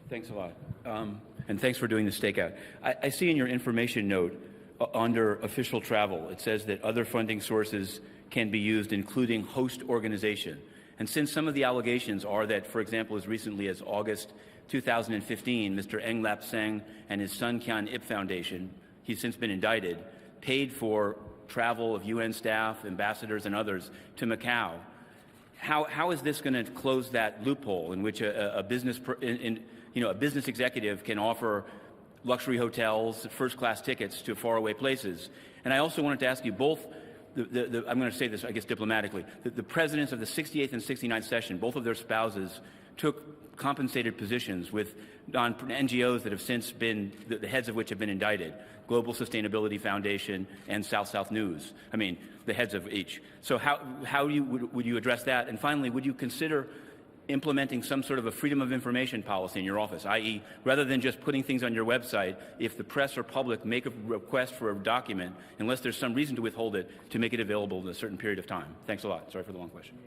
Thanks a lot. And thanks for doing the stakeout. I see in your information note under official travel, it says that other funding sources can be used, including host organization. And since some of the allegations are that, for example, as recently as August 2015, Mr. Ng Lap Seng and his son Kian Foundation, he's since been indicted, paid for travel of UN staff, ambassadors, and others to Macau. How is this going to close that loophole in which a business executive can offer luxury hotels, first-class tickets to faraway places? And I also wanted to ask you both. I'm going to say this, I guess, diplomatically. The presidents of the 68th and 69th session, both of their spouses, took compensated positions with NGOs that have since been, the heads of which have been indicted, Global Sustainability Foundation and South News. I mean, the heads of each. So how would you address that? And finally, would you consider implementing some sort of a freedom of information policy in your office, i.e., rather than just putting things on your website, if the press or public make a request for a document, unless there's some reason to withhold it, to make it available in a certain period of time? Thanks a lot. Sorry for the long question.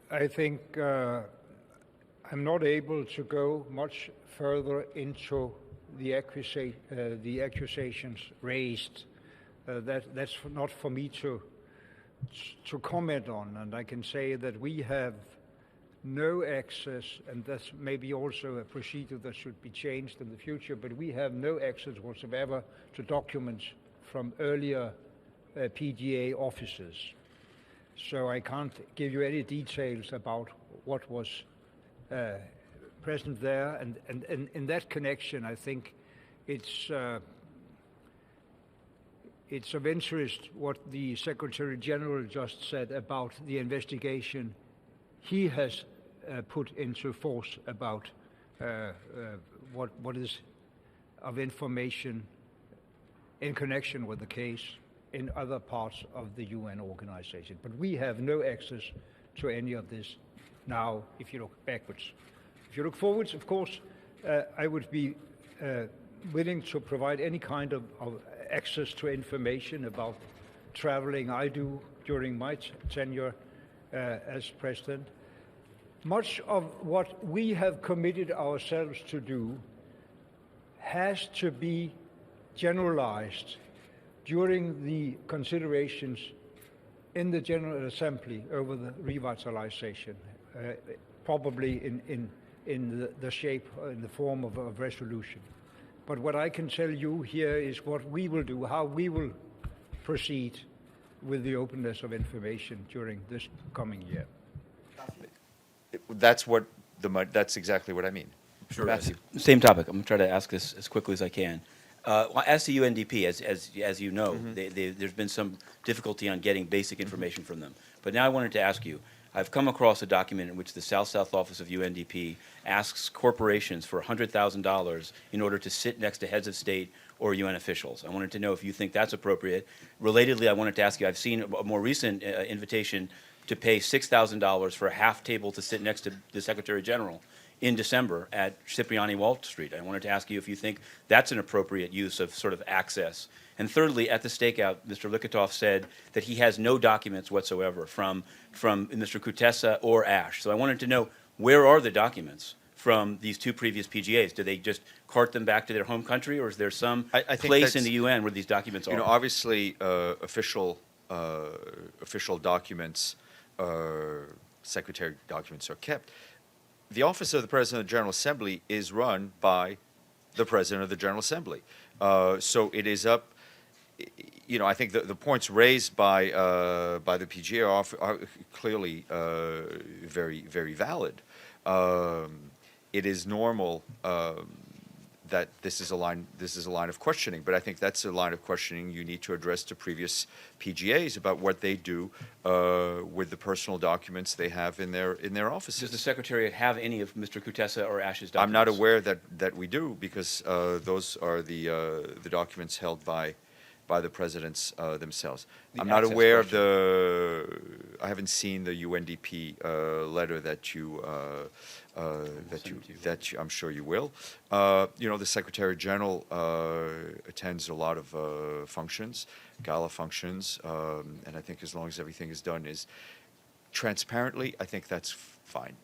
I think I'm not able to go much further into the accusations raised. That's not for me to comment on, and I can say that we have no access, and that's maybe also a procedure that should be changed in the future, but we have no access whatsoever to documents from earlier PGA officers. So I can't give you any details about what was present there, and in that connection, I think it's of interest what the Secretary General just said about the investigation he has put into force about what is of information in connection with the case in other parts of the UN organization. But we have no access to any of this now, if you look backwards. If you look forwards, of course, I would be willing to provide any kind of access to information about traveling I do during my tenure as president. Much of what we have committed ourselves to do has to be generalized during the considerations in the General Assembly over the revitalization, probably in the shape, in the form of a resolution. But what I can tell you here is what we will do, how we will proceed with the openness of information during this coming year. That's exactly what I mean. Sure. Matthew. Same topic. I'm going to try to ask this as quickly as I can. As to UNDP, as you know, there's been some difficulty on getting basic information from them. But now I wanted to ask you, I've come across a document in which the South Office of UNDP asks corporations for $100,000 in order to sit next to heads of state or UN officials. I wanted to know if you think that's appropriate. Relatedly, I wanted to ask you, I've seen a more recent invitation to pay $6,000 for a half table to sit next to the Secretary General in December at Cipriani Wall Street. I wanted to ask you if you think that's an appropriate use of sort of access. And thirdly, at the stakeout, Mr. Lykketoft said that he has no documents whatsoever from Mr. Kutesa or Ashe. So I wanted to know, where are the documents from these two previous PGAs? Do they just cart them back to their home country, or is there some place in the UN where these documents are? You know, obviously, official documents, secretary documents are kept. The Office of the President of the General Assembly is run by the President of the General Assembly. So it is up, you know, I think the points raised by the PGA are clearly very, very valid. It is normal that this is a line of questioning, but I think that's a line of questioning you need to address to previous PGAs about what they do with the personal documents they have in their offices. Does the Secretariat have any of Mr. Kutesa or Ashe's documents? I'm not aware that we do, because those are the documents held by the presidents themselves. I'm not aware of I haven't seen the UNDP letter that I'm sure you will. You know, the Secretary General attends a lot of functions, gala functions, and I think as long as everything is done transparently, I think that's fine.